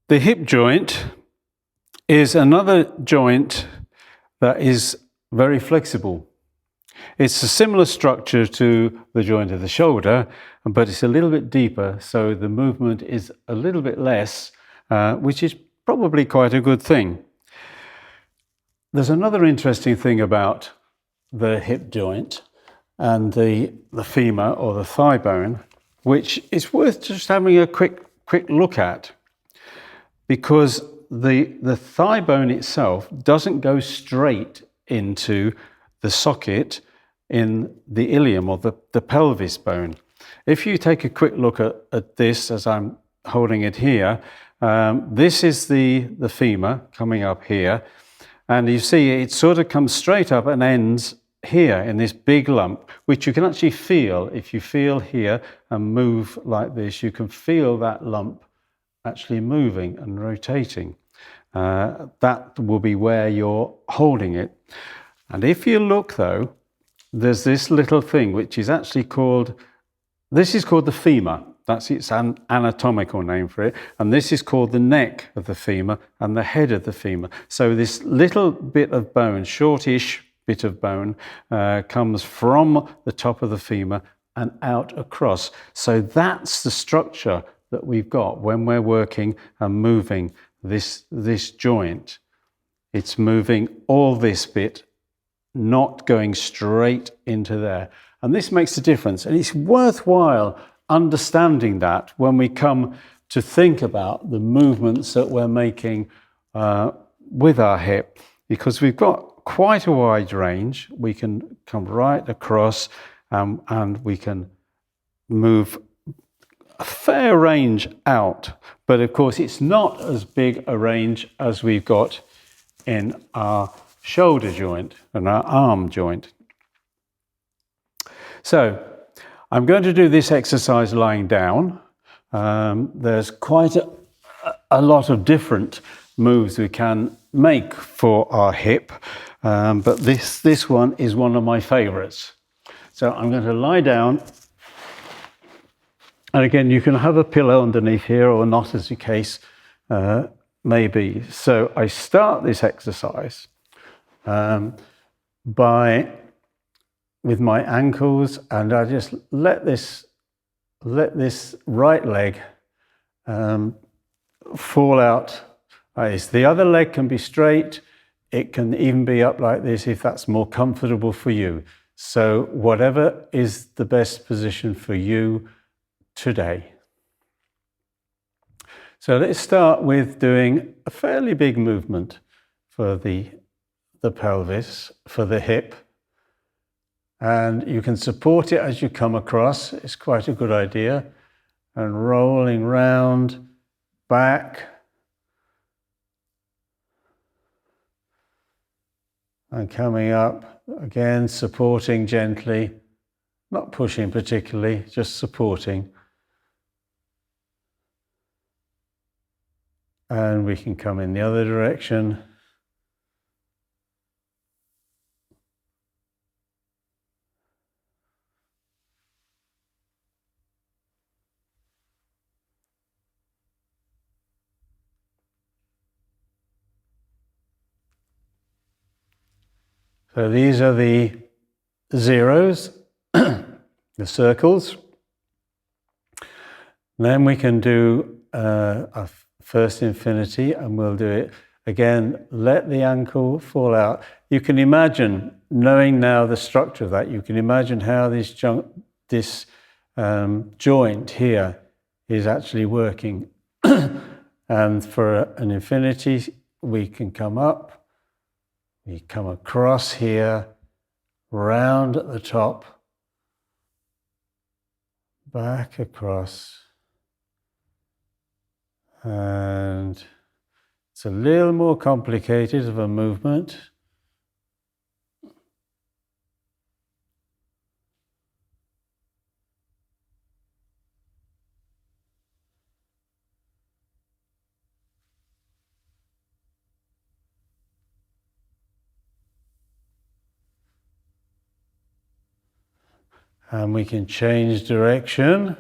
The hip joint is another joint that is very flexible. It's a similar structure to the joint of the shoulder, but it's a little bit deeper, so the movement is a little bit less, which is probably quite a good thing. There's another interesting thing about the hip joint and the femur or the thigh bone, which is worth just having a quick look at, because the thigh bone itself doesn't go straight into the socket in the ilium or the pelvis bone. If you take a quick look at this as I'm holding it here, this is the femur coming up here, and you see it sort of comes straight up and ends here in this big lump, which you can actually feel. If you feel here and move like this, you can feel that lump actually moving and rotating. That will be where you're holding it. And if you look though, there's this little thing which is actually called, this is called the femur. That's its anatomical name for it. And this is called the neck of the femur and the head of the femur. So this little bit of bone, shortish bit of bone, comes from the top of the femur and out across. So that's the structure that we've got when we're working and moving this joint. It's moving all this bit, not going straight into there. And this makes a difference. And it's worthwhile understanding that when we come to think about the movements that we're making with our hip, because we've got quite a wide range. We can come right across and we can move a fair range out. But of course, it's not as big a range as we've got in our shoulder joint and our arm joint. So I'm going to do this exercise lying down. There's quite a lot of different moves we can make for our hip, but this one is one of my favorites. So I'm going to lie down, and again you can have a pillow underneath here or not, as the case may be. So I start this exercise with my ankles, and I just let this right leg fall out. The other leg can be straight. It can even be up like this if that's more comfortable for you. So whatever is the best position for you today. So let's start with doing a fairly big movement for the pelvis, for the hip. And you can support it as you come across. It's quite a good idea. And rolling round, back. And coming up, again, supporting gently, not pushing particularly, just supporting. And we can come in the other direction. So these are the zeros, the circles. Then we can do a first infinity, and we'll do it again. Let the ankle fall out. You can imagine, knowing now the structure of that, you can imagine how this joint here is actually working. And for an infinity, we can come up. We come across here, round at the top, back across, and it's a little more complicated of a movement. And we can change direction.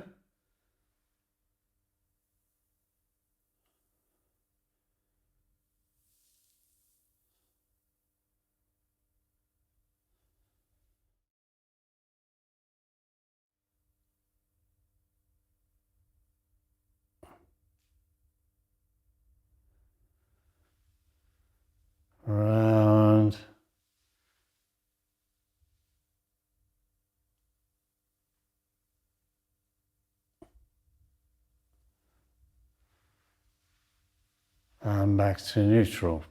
and back to neutral.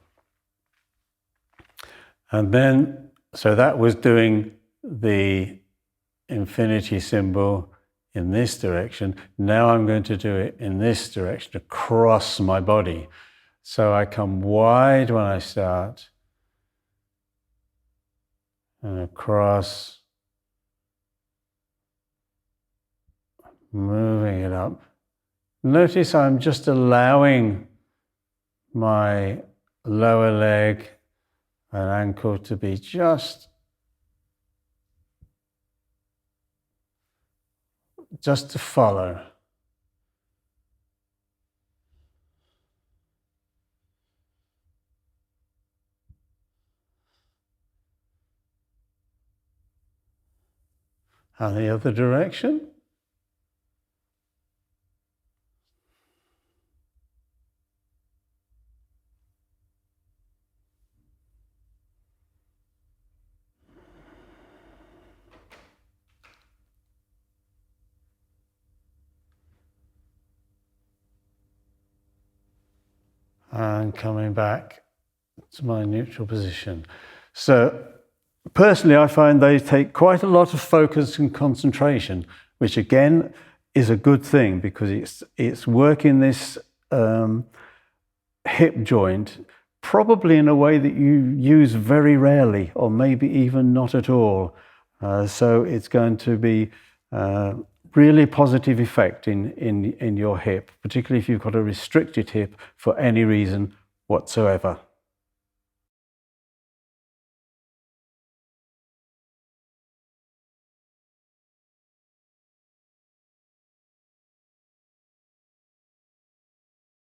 And then, so that was doing the infinity symbol in this direction. Now I'm going to do it in this direction, across my body. So I come wide when I start, and across, moving it up. Notice I'm just allowing my lower leg and ankle to be just to follow. And the other direction. And coming back to my neutral position. So personally, I find they take quite a lot of focus and concentration, which again is a good thing because it's working this hip joint probably in a way that you use very rarely, or maybe even not at all. So it's going to be really positive effect in your hip, particularly if you've got a restricted hip for any reason whatsoever.